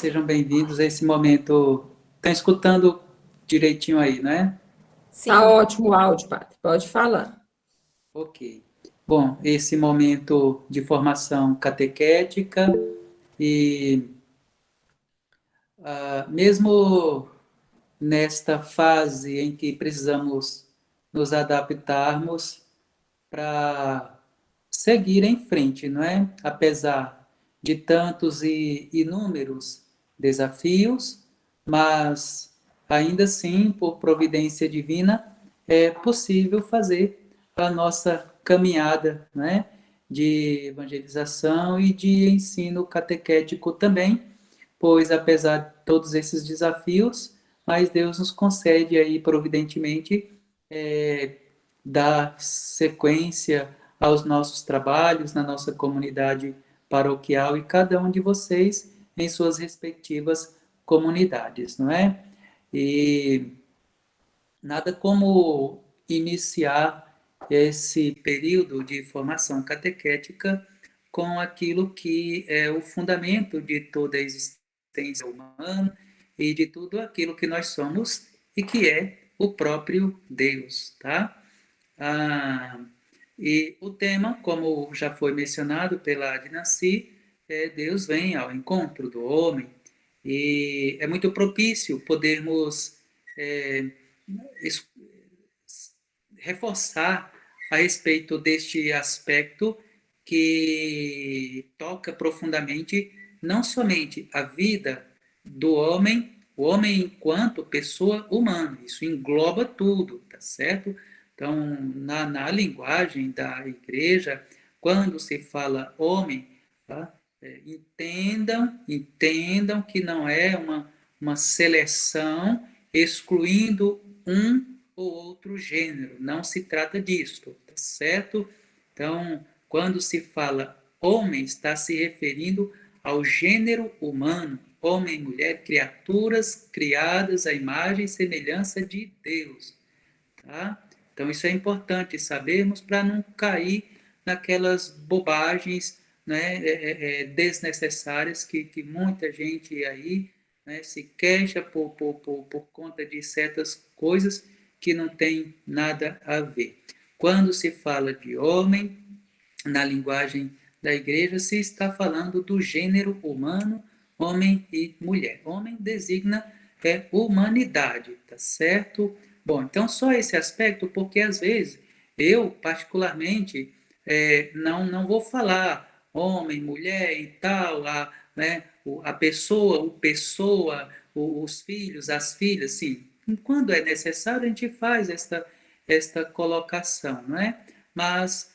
sejam bem-vindos a esse momento. Estão escutando direitinho aí, não é? Tá Sim, ótimo o áudio, padre. Pode falar. Ok. Bom, esse momento de formação catequética e mesmo nesta fase em que precisamos nos adaptarmos para seguir em frente, não é? Apesar de tantos e inúmeros desafios, mas ainda assim, por providência divina, é possível fazer a nossa caminhada, não é? De evangelização e de ensino catequético também, pois apesar de todos esses desafios, mas Deus nos concede aí providentemente é, dar sequência aos nossos trabalhos na nossa comunidade paroquial e cada um de vocês em suas respectivas comunidades, não é? E nada como iniciar esse período de formação catequética com aquilo que é o fundamento de toda a existência humana e de tudo aquilo que nós somos e que é o próprio Deus, tá? Ah, e o tema, como já foi mencionado pela Adinaci, é Deus vem ao encontro do homem. E é muito propício podermos é, reforçar a respeito deste aspecto que toca profundamente não somente a vida do homem, o homem enquanto pessoa humana, isso engloba tudo, tá certo? Então, na linguagem da igreja, quando se fala homem, tá? Entendam que não é uma seleção excluindo um ou outro gênero. Não se trata disso, tá certo? Então, quando se fala homem, está se referindo ao gênero humano, homem e mulher, criaturas criadas à imagem e semelhança de Deus, tá? Então, isso é importante sabermos para não cair naquelas bobagens, né, desnecessárias que muita gente aí, né, se queixa por conta de certas coisas que não tem nada a ver. Quando se fala de homem, na linguagem da igreja, se está falando do gênero humano, homem e mulher. Homem designa humanidade, tá certo? Bom, então só esse aspecto, porque às vezes eu, particularmente, não vou falar homem, mulher e tal, né, a pessoa, o pessoa, os filhos, as filhas, sim. Quando é necessário, a gente faz esta colocação, não é? Mas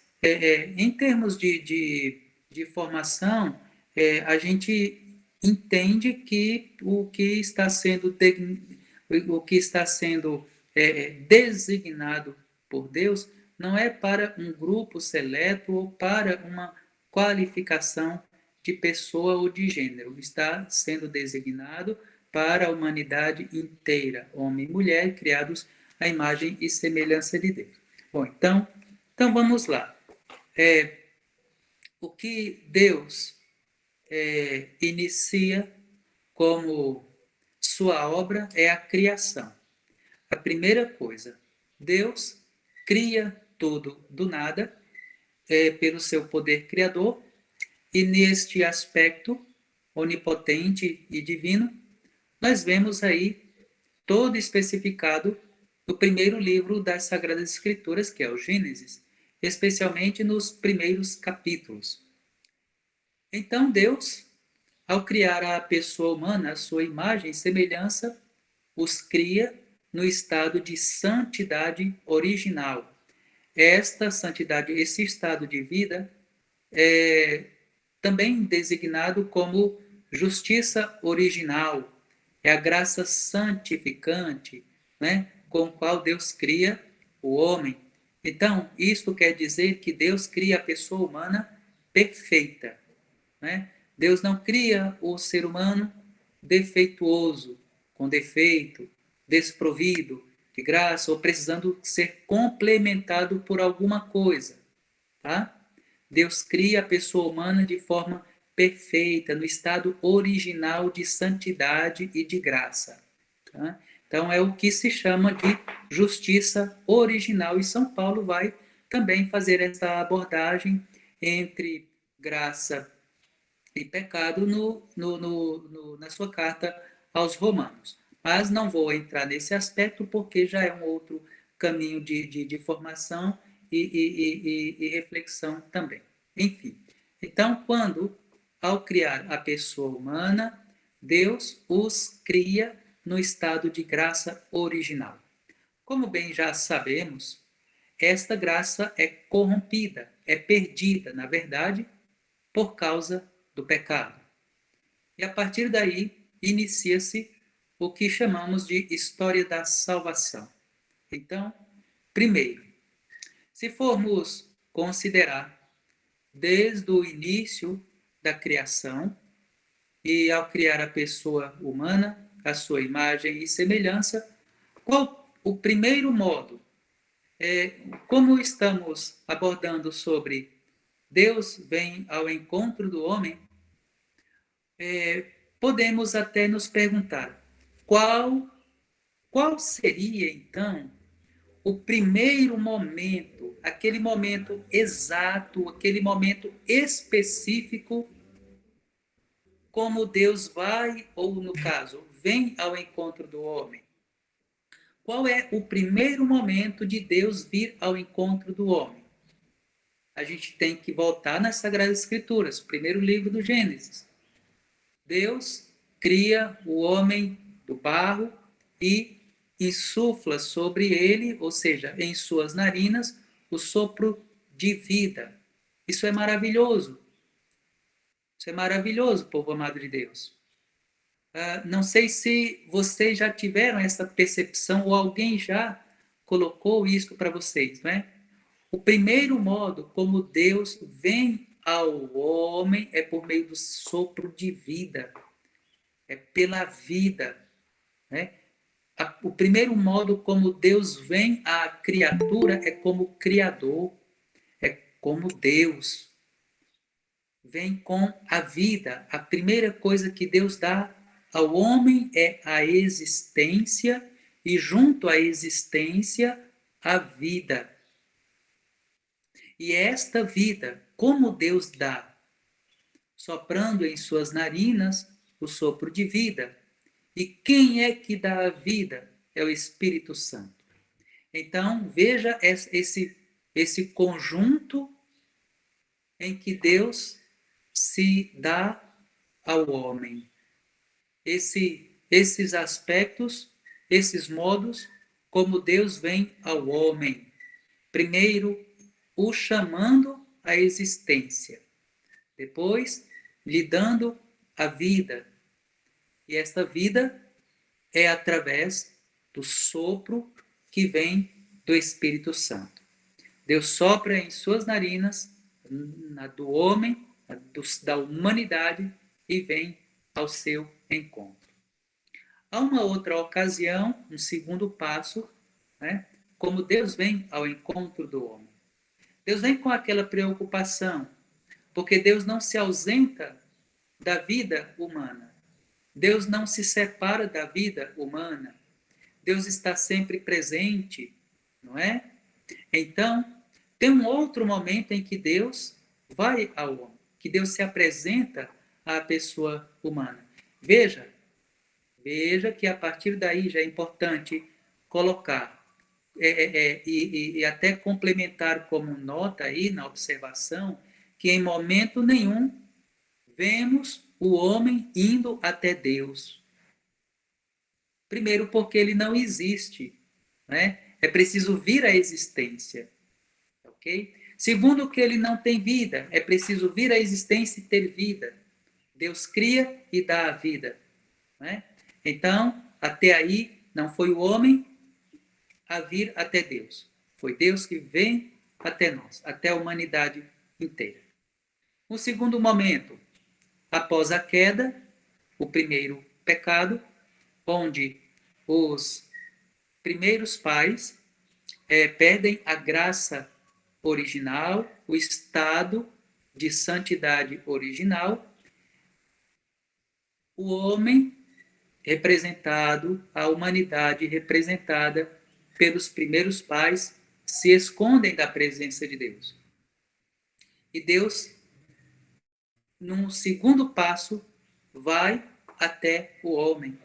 em termos de formação, a gente entende que o que está sendo designado por Deus não é para um grupo seleto ou para uma qualificação de pessoa ou de gênero. Está sendo designado para a humanidade inteira, homem e mulher, criados à imagem e semelhança de Deus. Bom, então vamos lá. O que Deus inicia como sua obra é a criação. A primeira coisa, Deus cria tudo do nada, pelo seu poder criador, e neste aspecto onipotente e divino, nós vemos aí todo especificado no primeiro livro das Sagradas Escrituras, que é o Gênesis, especialmente nos primeiros capítulos. Então Deus, ao criar a pessoa humana, a sua imagem e semelhança, os cria no estado de santidade original. Esta santidade, esse estado de vida, é também designado como justiça original, é a graça santificante, né, com o qual Deus cria o homem. Então, isto quer dizer que Deus cria a pessoa humana perfeita, né? Deus não cria o ser humano defeituoso, com defeito, desprovido de graça ou precisando ser complementado por alguma coisa, tá? Deus cria a pessoa humana de forma perfeita, no estado original de santidade e de graça. Tá? Então, é o que se chama de justiça original, e São Paulo vai também fazer essa abordagem entre graça e pecado na sua carta aos Romanos. Mas não vou entrar nesse aspecto, porque já é um outro caminho de formação e reflexão também. Enfim, então, ao criar a pessoa humana, Deus os cria no estado de graça original. Como bem já sabemos, esta graça é corrompida, é perdida, na verdade, por causa do pecado. E a partir daí inicia-se o que chamamos de história da salvação. Então, primeiro, se formos considerar desde o início da criação, e ao criar a pessoa humana, a sua imagem e semelhança, qual o primeiro modo? Como estamos abordando sobre Deus vem ao encontro do homem, podemos até nos perguntar qual seria então o primeiro momento, aquele momento exato, aquele momento específico, como Deus vai, ou no caso, vem ao encontro do homem. Qual é o primeiro momento de Deus vir ao encontro do homem? A gente tem que voltar nas Sagradas Escrituras, o primeiro livro do Gênesis. Deus cria o homem do barro e insufla sobre ele, ou seja, em suas narinas, o sopro de vida. Isso é maravilhoso. Isso é maravilhoso, povo amado de Deus. Não sei se vocês já tiveram essa percepção ou alguém já colocou isso para vocês, não é? O primeiro modo como Deus vem ao homem é por meio do sopro de vida, é pela vida, né? O primeiro modo como Deus vem à criatura é como Criador, é como Deus. Vem com a vida. A primeira coisa que Deus dá ao homem é a existência, e junto à existência, a vida. E esta vida, como Deus dá? Soprando em suas narinas o sopro de vida. E quem é que dá a vida? É o Espírito Santo. Então, veja esse conjunto em que Deus se dá ao homem. Esses aspectos, esses modos, como Deus vem ao homem. Primeiro, o chamando à existência. Depois, lhe dando a vida. E esta vida é através do sopro que vem do Espírito Santo. Deus sopra em suas narinas, na do homem, da humanidade, e vem ao seu encontro. Há uma outra ocasião, um segundo passo, né, como Deus vem ao encontro do homem. Deus vem com aquela preocupação, porque Deus não se ausenta da vida humana. Deus não se separa da vida humana. Deus está sempre presente, não é? Então, tem um outro momento em que Deus vai ao homem, que Deus se apresenta à pessoa humana. Veja que a partir daí já é importante colocar e até complementar como nota aí na observação, que em momento nenhum vemos o homem indo até Deus. Primeiro, porque ele não existe, né? É preciso vir à existência, ok? Segundo, que ele não tem vida, é preciso vir à existência e ter vida. Deus cria e dá a vida, né? Então, até aí, não foi o homem a vir até Deus. Foi Deus que vem até nós, até a humanidade inteira. O segundo momento, após a queda, o primeiro pecado, onde os primeiros pais perdem a graça original, o estado de santidade original, o homem representado, a humanidade representada pelos primeiros pais, se escondem da presença de Deus. E Deus, num segundo passo, vai até o homem,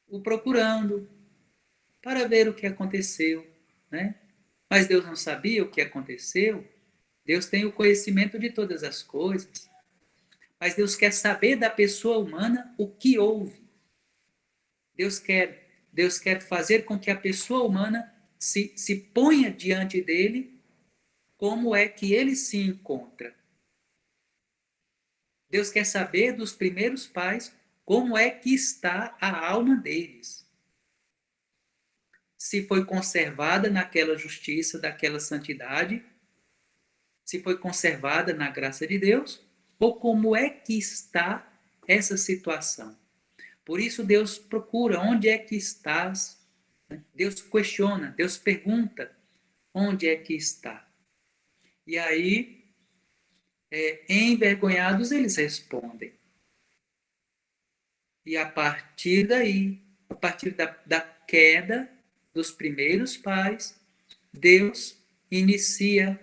o procurando para ver o que aconteceu, né? Mas Deus não sabia o que aconteceu. Deus tem o conhecimento de todas as coisas. Mas Deus quer saber da pessoa humana o que houve. Deus quer fazer com que a pessoa humana se ponha diante dele como é que ele se encontra. Deus quer saber dos primeiros pais como é que está a alma deles. Se foi conservada naquela justiça, daquela santidade, se foi conservada na graça de Deus, ou como é que está essa situação. Por isso Deus procura, onde é que estás? Deus questiona, Deus pergunta, onde é que está? E aí, envergonhados, eles respondem. E a partir daí, a partir da queda dos primeiros pais, Deus inicia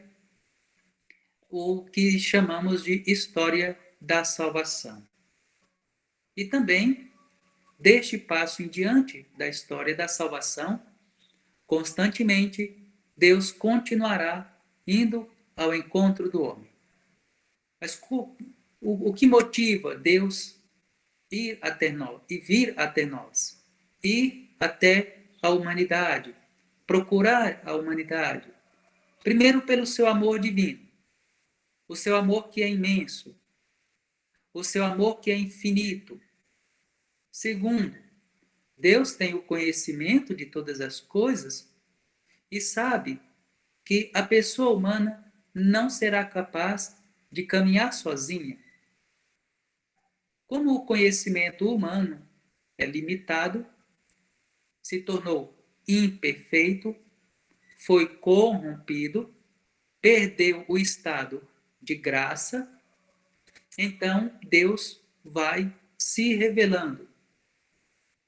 o que chamamos de história da salvação. E também, deste passo em diante da história da salvação, constantemente Deus continuará indo ao encontro do homem. Mas o que motiva Deus ir até nós e vir até nós? Ir até a humanidade, procurar a humanidade. Primeiro, pelo seu amor divino, o seu amor que é imenso, o seu amor que é infinito. Segundo, Deus tem o conhecimento de todas as coisas e sabe que a pessoa humana não será capaz de caminhar sozinha. Como o conhecimento humano é limitado, se tornou imperfeito, foi corrompido, perdeu o estado de graça, então Deus vai se revelando.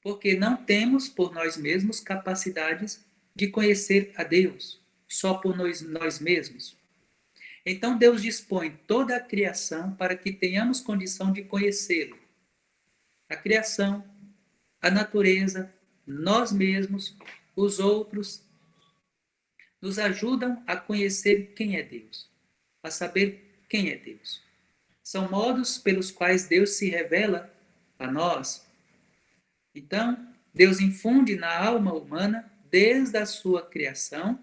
Porque não temos por nós mesmos capacidades de conhecer a Deus, só por nós mesmos. Então Deus dispõe toda a criação para que tenhamos condição de conhecê-lo. A criação, a natureza, nós mesmos, os outros, nos ajudam a conhecer quem é Deus, a saber quem é Deus. São modos pelos quais Deus se revela a nós. Então, Deus infunde na alma humana, desde a sua criação,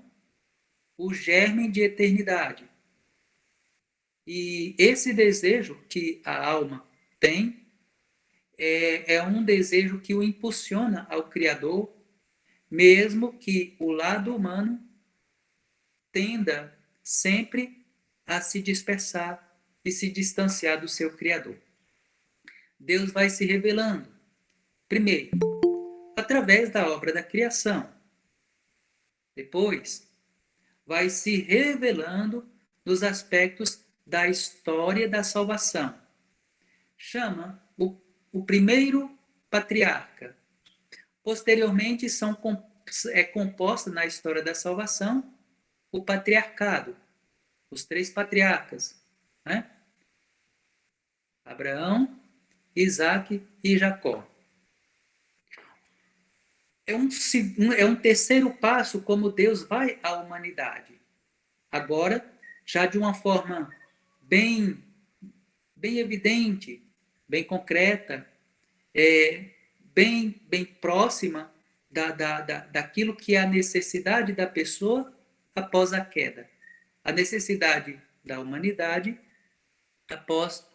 o germe de eternidade. E esse desejo que a alma tem é um desejo que o impulsiona ao Criador, mesmo que o lado humano tenda sempre a se dispersar e se distanciar do seu Criador. Deus vai se revelando, primeiro, através da obra da criação. Depois, vai se revelando nos aspectos da história da salvação. Chama o primeiro patriarca. Posteriormente, é composta na história da salvação o patriarcado, os 3 patriarcas, né? Abraão, Isaque e Jacó. É um terceiro passo como Deus vai à humanidade. Agora, já de uma forma bem evidente, bem concreta, bem próxima daquilo que é a necessidade da pessoa após a queda. A necessidade da humanidade após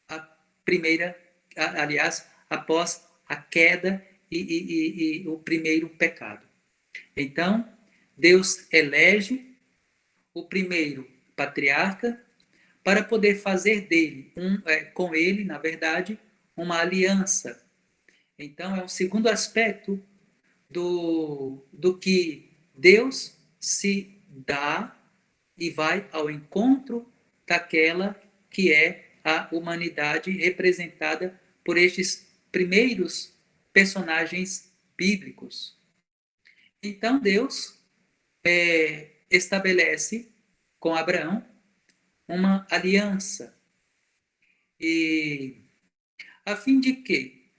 a primeira, aliás, após a queda e o primeiro pecado. Então, Deus elege o primeiro patriarca para poder fazer dele, com ele, na verdade, uma aliança. Então, é um segundo aspecto do que Deus se dá e vai ao encontro daquela que é a humanidade representada por estes primeiros personagens bíblicos. Então Deus estabelece com Abraão uma aliança, e a fim de que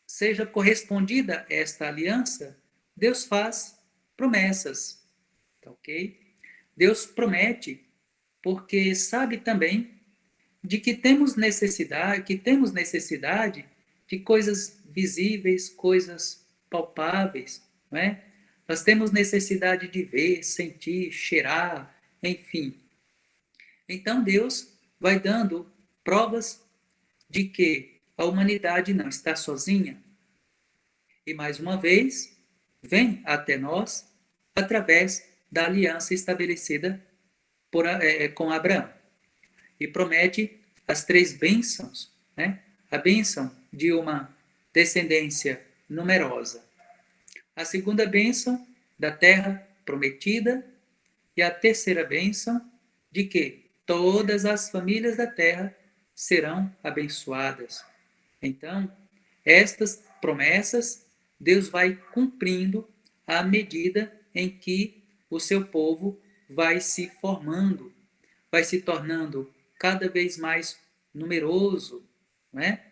seja correspondida esta aliança, Deus faz promessas, tá ok? Deus promete porque sabe também de que temos necessidade de coisas visíveis, coisas palpáveis, não é? Nós temos necessidade de ver, sentir, cheirar, enfim. Então Deus vai dando provas de que a humanidade não está sozinha. E mais uma vez, vem até nós através da aliança estabelecida com Abraão. E promete as 3 bênçãos, né? A bênção de uma descendência numerosa. A segunda bênção da terra prometida. E a terceira bênção de que todas as famílias da terra serão abençoadas. Então, estas promessas Deus vai cumprindo à medida em que o seu povo vai se formando, vai se tornando cada vez mais numeroso, não é?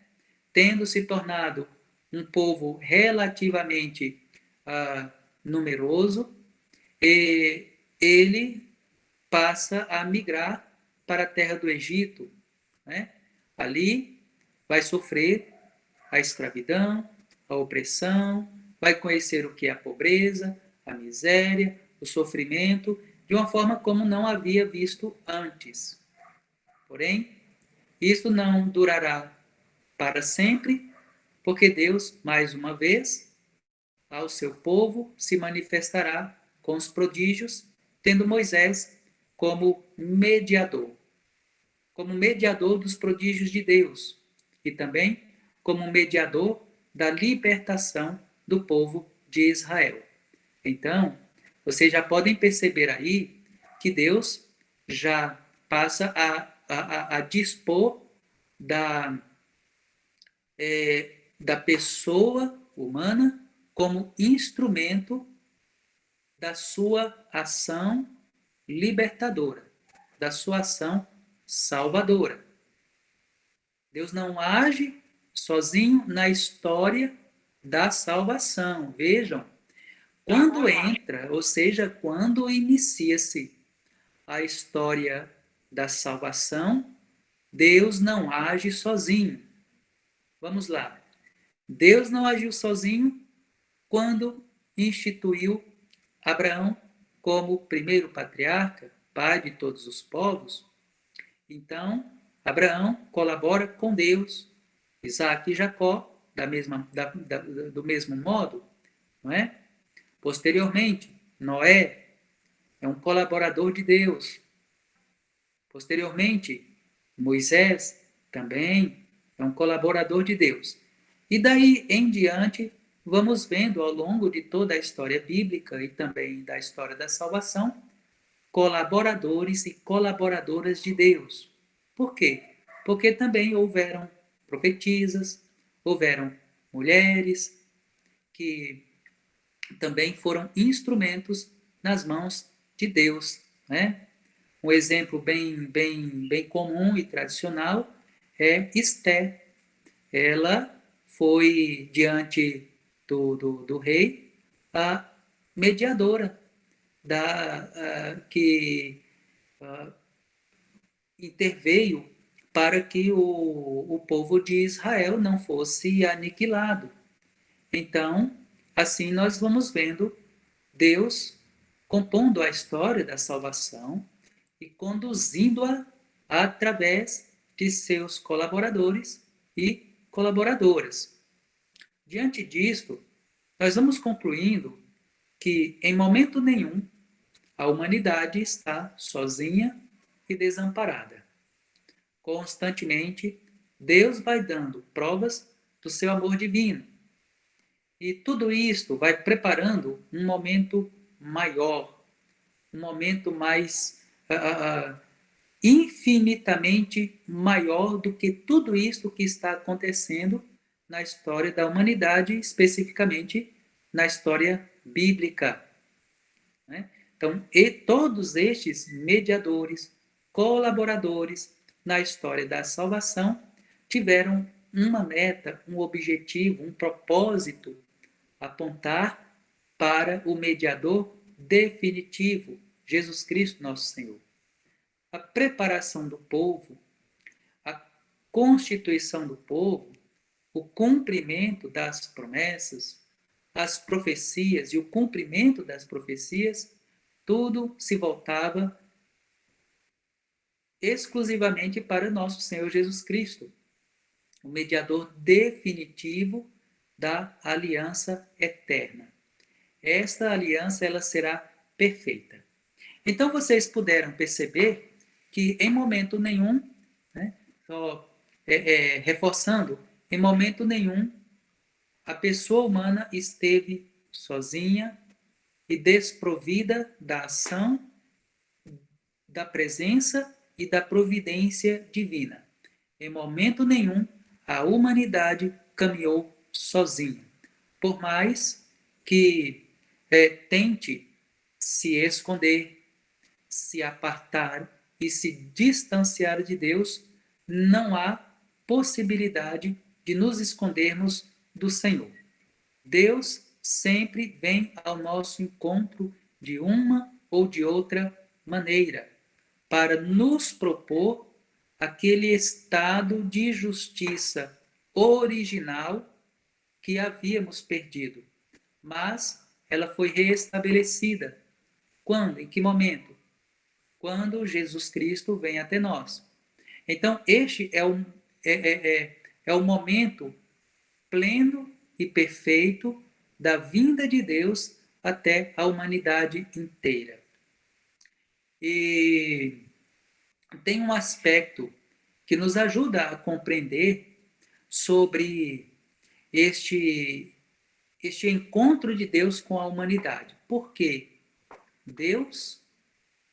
Tendo se tornado um povo relativamente numeroso, ele passa a migrar para a terra do Egito, né? Ali vai sofrer a escravidão, a opressão, vai conhecer o que é a pobreza, a miséria, o sofrimento, de uma forma como não havia visto antes. Porém, isso não durará para sempre, porque Deus, mais uma vez, ao seu povo se manifestará com os prodígios, tendo Moisés como mediador dos prodígios de Deus e também como mediador da libertação do povo de Israel. Então, vocês já podem perceber aí que Deus já passa a dispor da pessoa humana como instrumento da sua ação libertadora, da sua ação salvadora. Deus não age sozinho na história da salvação. Vejam, quando entra, ou seja, quando inicia-se a história da salvação, Deus não age sozinho. Vamos lá. Deus não agiu sozinho quando instituiu Abraão como primeiro patriarca, pai de todos os povos. Então, Abraão colabora com Deus, Isaac e Jacó, do mesmo modo, não é? Posteriormente, Noé é um colaborador de Deus. Posteriormente, Moisés também é um colaborador de Deus. E daí em diante, vamos vendo ao longo de toda a história bíblica e também da história da salvação, colaboradores e colaboradoras de Deus. Por quê? Porque também houveram profetisas, houveram mulheres que também foram instrumentos nas mãos de Deus, né? Um exemplo bem comum e tradicional é Esté. Ela foi, diante do rei, a mediadora que interveio para que o povo de Israel não fosse aniquilado. Então, assim nós vamos vendo Deus compondo a história da salvação e conduzindo-a através de seus colaboradores e colaboradoras. Diante disto, nós vamos concluindo que, em momento nenhum, a humanidade está sozinha e desamparada. Constantemente, Deus vai dando provas do seu amor divino. E tudo isto vai preparando um momento maior, um momento mais infinitamente maior do que tudo isso que está acontecendo na história da humanidade, especificamente na história bíblica. Né? Então, e todos estes mediadores, colaboradores na história da salvação, tiveram uma meta, um objetivo, um propósito, apontar para o mediador definitivo, Jesus Cristo, nosso Senhor. A preparação do povo, a constituição do povo, o cumprimento das promessas, as profecias e o cumprimento das profecias, tudo se voltava exclusivamente para nosso Senhor Jesus Cristo, o mediador definitivo da aliança eterna. Esta aliança ela será perfeita. Então vocês puderam perceber que em momento nenhum, né, só reforçando, em momento nenhum a pessoa humana esteve sozinha e desprovida da ação, da presença e da providência divina. Em momento nenhum a humanidade caminhou sozinha. Por mais que tente se esconder, se apartar e se distanciar de Deus, não há possibilidade de nos escondermos do Senhor. Deus sempre vem ao nosso encontro de uma ou de outra maneira, para nos propor aquele estado de justiça original que havíamos perdido. Mas ela foi restabelecida. Quando? Em que momento? Quando Jesus Cristo vem até nós. Então, este é o momento pleno e perfeito da vinda de Deus até a humanidade inteira. E tem um aspecto que nos ajuda a compreender sobre este encontro de Deus com a humanidade. Porque Deus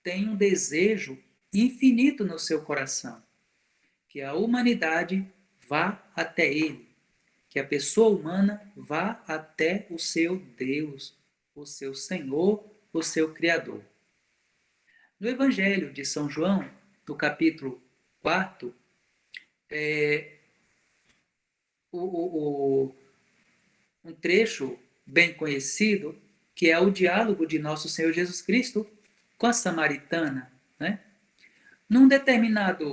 tem um desejo infinito no seu coração, que a humanidade vá até Ele, que a pessoa humana vá até o seu Deus, o seu Senhor, o seu Criador. No Evangelho de São João, no capítulo 4, um trecho bem conhecido, que é o diálogo de nosso Senhor Jesus Cristo com a samaritana, né? Num determinado,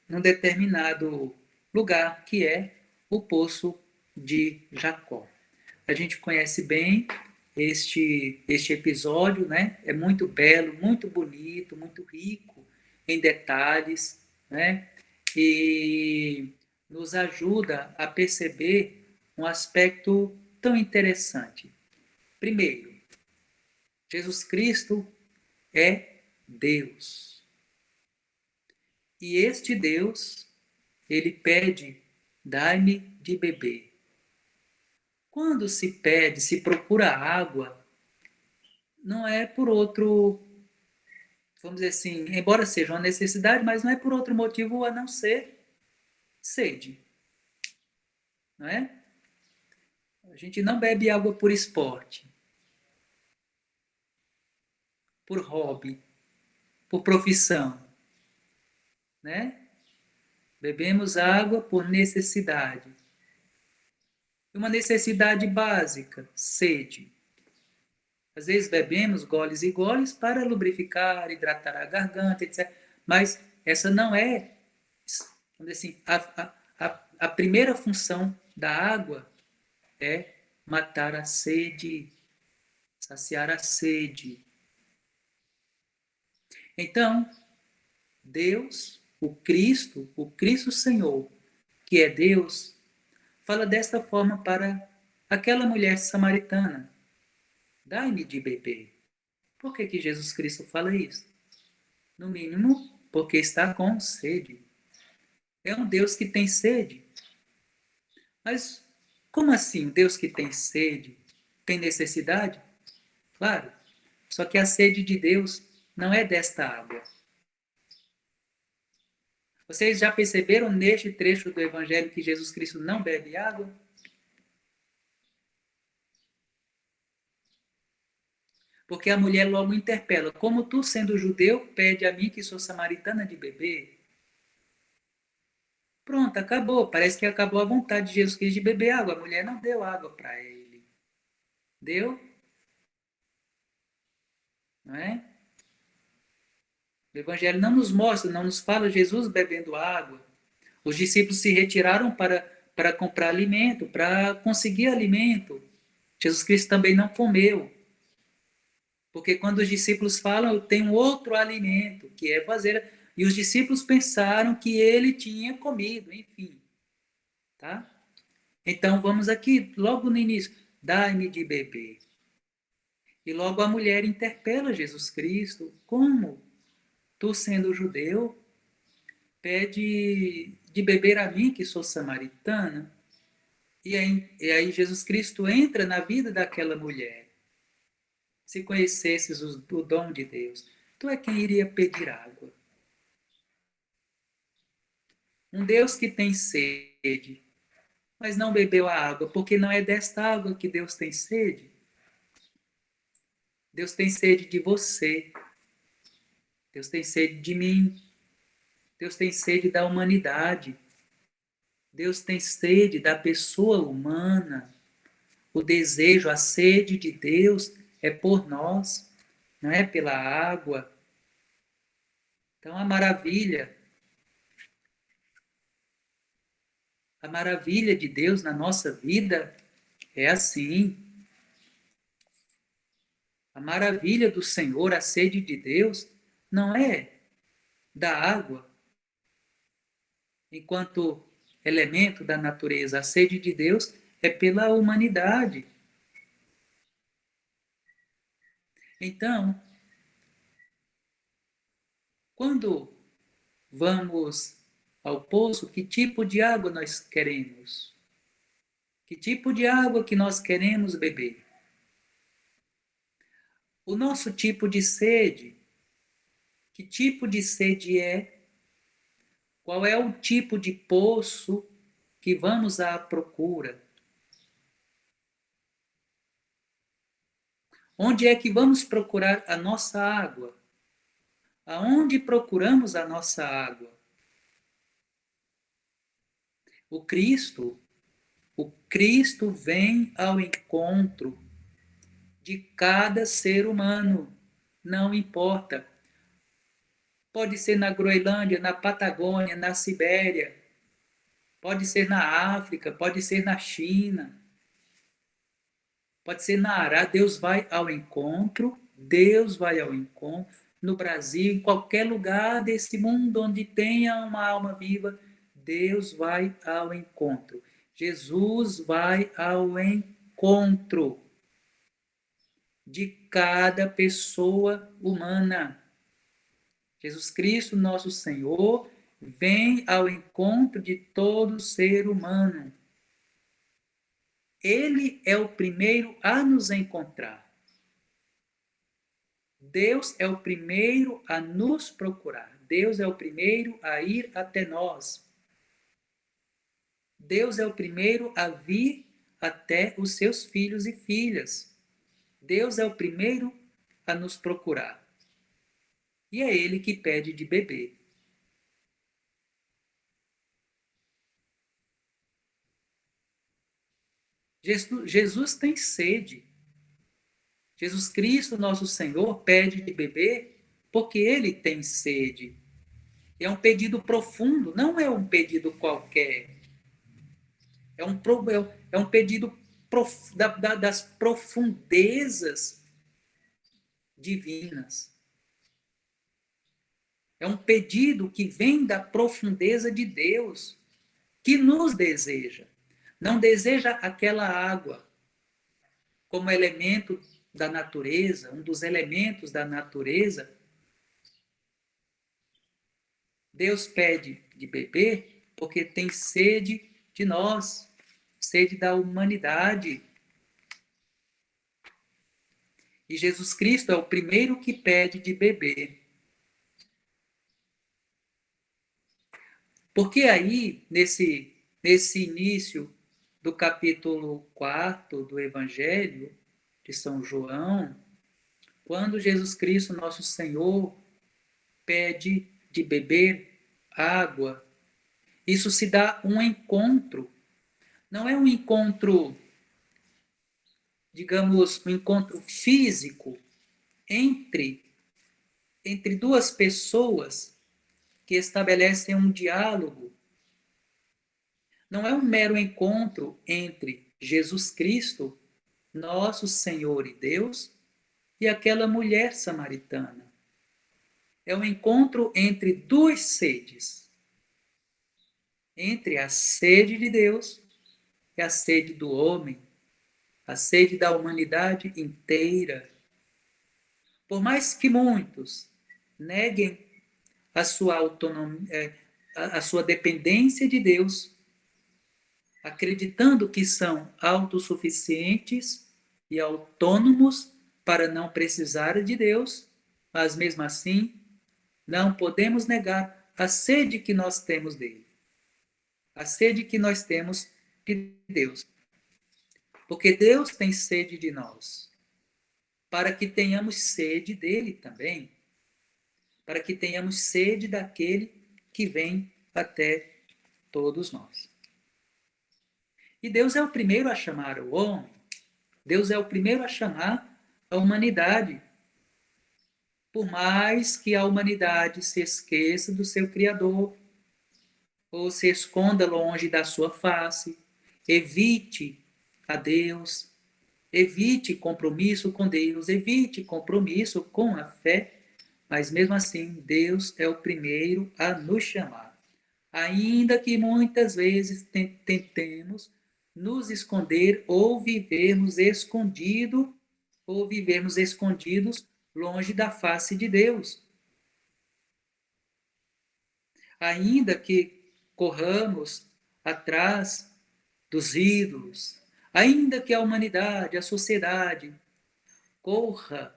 num determinado lugar, que é o poço de Jacó. A gente conhece bem este episódio, né? É muito belo, muito bonito, muito rico em detalhes, né? E nos ajuda a perceber um aspecto tão interessante. Primeiro, Jesus Cristo é Deus. E este Deus, ele pede, dai-me de beber. Quando se pede, se procura água, não é por outro, vamos dizer assim, embora seja uma necessidade, mas não é por outro motivo a não ser sede. Não é? A gente não bebe água por esporte, por hobby, por profissão, né? Bebemos água por necessidade. Uma necessidade básica, sede. Às vezes bebemos goles e goles para lubrificar, hidratar a garganta, etc. Mas essa não é, vamos dizer assim, a primeira função da água é matar a sede, saciar a sede. Então, Deus, o Cristo Senhor, que é Deus, fala desta forma para aquela mulher samaritana: dai-me de beber. Por que Jesus Cristo fala isso? No mínimo, porque está com sede. É um Deus que tem sede. Mas como assim, um Deus que tem sede? Tem necessidade? Claro. Só que a sede de Deus não é desta água. Vocês já perceberam neste trecho do Evangelho que Jesus Cristo não bebe água? Porque a mulher logo interpela: como tu, sendo judeu, pede a mim, que sou samaritana, de beber? Pronto, acabou. Parece que acabou a vontade de Jesus Cristo de beber água. A mulher não deu água para ele. Deu? Não é? O Evangelho não nos mostra, não nos fala Jesus bebendo água. Os discípulos se retiraram para comprar alimento, para conseguir alimento. Jesus Cristo também não comeu. Porque quando os discípulos falam, eu tenho outro alimento, que é fazer. E os discípulos pensaram que ele tinha comido, enfim. Tá? Então vamos aqui, logo no início, dai-me de beber. E logo a mulher interpela Jesus Cristo: como tu, sendo judeu, pede de beber a mim, que sou samaritana? E aí Jesus Cristo entra na vida daquela mulher. Se conhecesses o dom de Deus, tu é quem iria pedir água. Um Deus que tem sede, mas não bebeu a água, porque não é desta água que Deus tem sede. Deus tem sede de você. Deus tem sede de mim. Deus tem sede da humanidade. Deus tem sede da pessoa humana. O desejo, a sede de Deus é por nós, não é pela água. Então a maravilha de Deus na nossa vida é assim. A maravilha do Senhor, a sede de Deus, não é da água, enquanto elemento da natureza. A sede de Deus é pela humanidade. Então, quando vamos ao poço, que tipo de água nós queremos? Que tipo de água que nós queremos beber? O nosso tipo de sede, que tipo de sede é? Qual é o tipo de poço que vamos à procura? Onde é que vamos procurar a nossa água? Aonde procuramos a nossa água? O Cristo, o Cristo vem ao encontro de cada ser humano, não importa. Pode ser na Groenlândia, na Patagônia, na Sibéria, pode ser na África, pode ser na China, pode ser na Arábia. Deus vai ao encontro, no Brasil, em qualquer lugar desse mundo onde tenha uma alma viva, Deus vai ao encontro. Jesus vai ao encontro de cada pessoa humana. Jesus Cristo, nosso Senhor, vem ao encontro de todo ser humano. Ele é o primeiro a nos encontrar. Deus é o primeiro a nos procurar. Deus é o primeiro a ir até nós. Deus é o primeiro a vir até os seus filhos e filhas. Deus é o primeiro a nos procurar. E é ele que pede de beber. Jesus tem sede. Jesus Cristo, nosso Senhor, pede de beber porque ele tem sede. É um pedido profundo, não é um pedido qualquer. É um pedido das profundezas divinas. É um pedido que vem da profundeza de Deus, que nos deseja. Não deseja aquela água como elemento da natureza, um dos elementos da natureza. Deus pede de beber porque tem sede de nós, sede da humanidade. E Jesus Cristo é o primeiro que pede de beber. Porque aí, nesse início do capítulo 4 do Evangelho de São João, quando Jesus Cristo, nosso Senhor, pede de beber água, isso se dá um encontro. Não é um encontro, digamos, um encontro físico entre duas pessoas que estabelecem um diálogo. Não é um mero encontro entre Jesus Cristo, nosso Senhor e Deus, e aquela mulher samaritana. É um encontro entre duas sedes. Entre a sede de Deus e a sede do homem, a sede da humanidade inteira. Por mais que muitos neguem a sua autonomia, a sua dependência de Deus, acreditando que são autossuficientes e autônomos para não precisar de Deus, mas mesmo assim não podemos negar a sede que nós temos dele, a sede que nós temos de Deus. Porque Deus tem sede de nós, para que tenhamos sede dele também, para que tenhamos sede daquele que vem até todos nós. E Deus é o primeiro a chamar o homem, Deus é o primeiro a chamar a humanidade. Por mais que a humanidade se esqueça do seu Criador, ou se esconda longe da sua face, evite a Deus, evite compromisso com Deus, evite compromisso com a fé, mas mesmo assim, Deus é o primeiro a nos chamar. Ainda que muitas vezes tentemos nos esconder ou vivermos escondidos longe da face de Deus. Ainda que corramos atrás dos ídolos, ainda que a humanidade, a sociedade, corra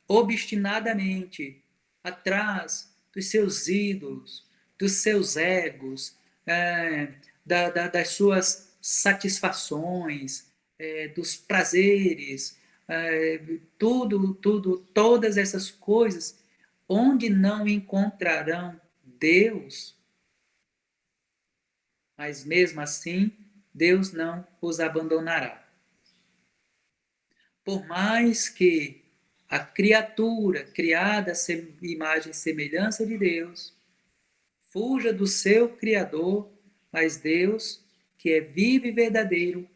obstinadamente atrás dos seus ídolos, dos seus egos, das suas satisfações, dos prazeres, todas essas coisas, onde não encontrarão Deus, mas mesmo assim, Deus não os abandonará. Por mais que a criatura criada à imagem e semelhança de Deus fuja do seu Criador, mas Deus, que é vivo e verdadeiro,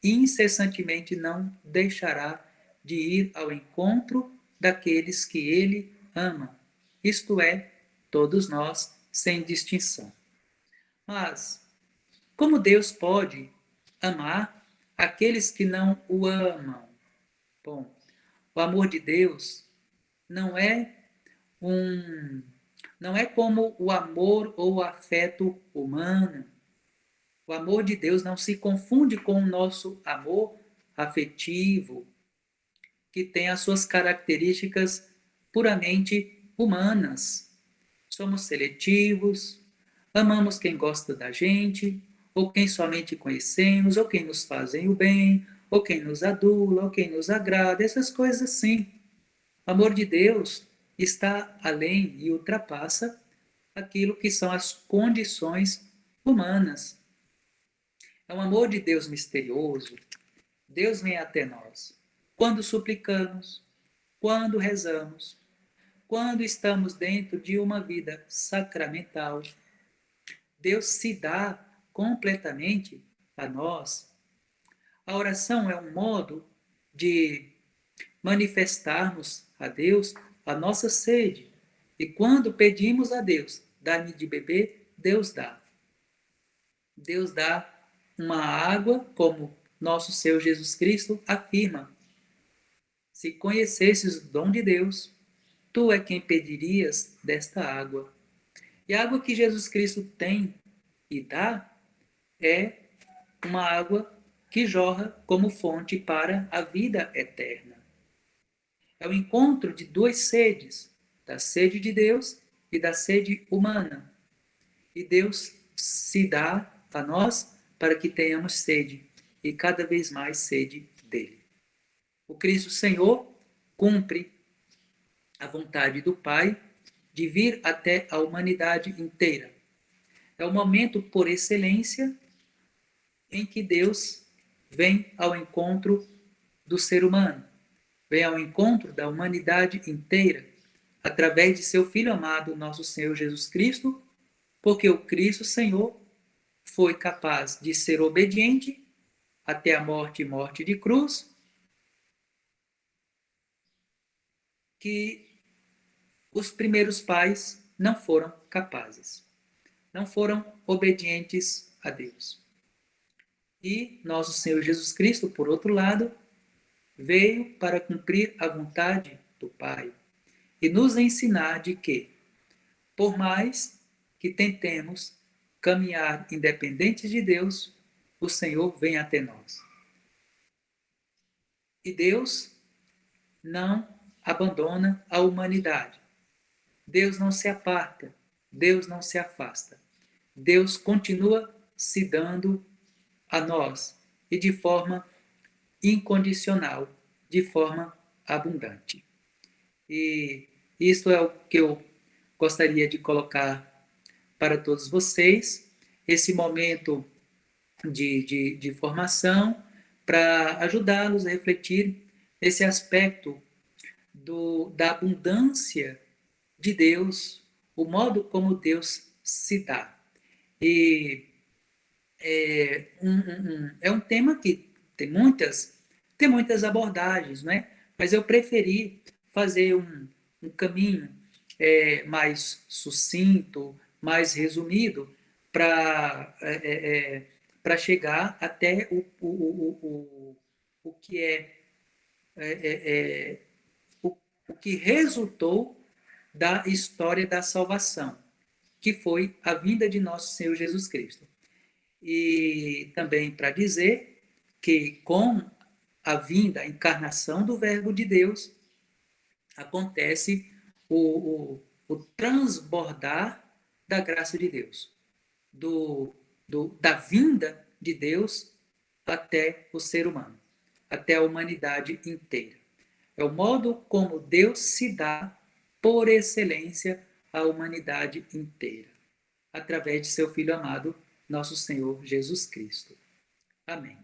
incessantemente não deixará de ir ao encontro daqueles que ele ama, isto é, todos nós, sem distinção. Mas, como Deus pode amar aqueles que não o amam? Bom, o amor de Deus não é não é como o amor ou o afeto humano. O amor de Deus não se confunde com o nosso amor afetivo, que tem as suas características puramente humanas. Somos seletivos, amamos quem gosta da gente, ou quem somente conhecemos, ou quem nos fazem o bem, ou quem nos adula, ou quem nos agrada, essas coisas assim. O amor de Deus está além e ultrapassa aquilo que são as condições humanas. É um amor de Deus misterioso. Deus vem até nós quando suplicamos, quando rezamos, quando estamos dentro de uma vida sacramental. Deus se dá completamente a nós. A oração é um modo de manifestarmos a Deus a nossa sede. E quando pedimos a Deus, dá-me de beber, Deus dá. Deus dá uma água, como nosso Senhor Jesus Cristo afirma. Se conhecesses o dom de Deus, tu é quem pedirias desta água. E a água que Jesus Cristo tem e dá é uma água que jorra como fonte para a vida eterna. É o encontro de duas sedes, da sede de Deus e da sede humana. E Deus se dá a nós para que tenhamos sede, e cada vez mais sede dele. O Cristo Senhor cumpre a vontade do Pai de vir até a humanidade inteira. É o momento por excelência em que Deus vem ao encontro do ser humano, vem ao encontro da humanidade inteira, através de seu Filho amado, nosso Senhor Jesus Cristo, porque o Cristo Senhor foi capaz de ser obediente até a morte e morte de cruz, que os primeiros pais não foram capazes, não foram obedientes a Deus. E nosso Senhor Jesus Cristo, por outro lado, veio para cumprir a vontade do Pai e nos ensinar de que, por mais que tentemos caminhar independentes de Deus, o Senhor vem até nós. E Deus não abandona a humanidade. Deus não se aparta, Deus não se afasta. Deus continua se dando a nós e de forma incondicional, de forma abundante. E isso é o que eu gostaria de colocar para todos vocês, esse momento de formação, para ajudá-los a refletir nesse aspecto da abundância de Deus, o modo como Deus se dá. E é um tema que tem muitas abordagens, né? Mas eu preferi fazer um caminho mais sucinto, mais resumido, para chegar até o que o que resultou da história da salvação, que foi a vinda de nosso Senhor Jesus Cristo. E também para dizer que com a vinda, a encarnação do Verbo de Deus, acontece o transbordar da graça de Deus, da vinda de Deus até o ser humano, até a humanidade inteira. É o modo como Deus se dá por excelência à humanidade inteira, através de seu Filho amado, nosso Senhor Jesus Cristo. Amém.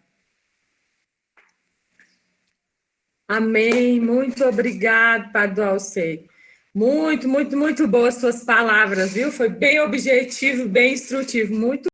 Amém. Muito obrigado, Padre Alcei. Muito, muito, muito boas suas palavras, viu? Foi bem objetivo, bem instrutivo. Muito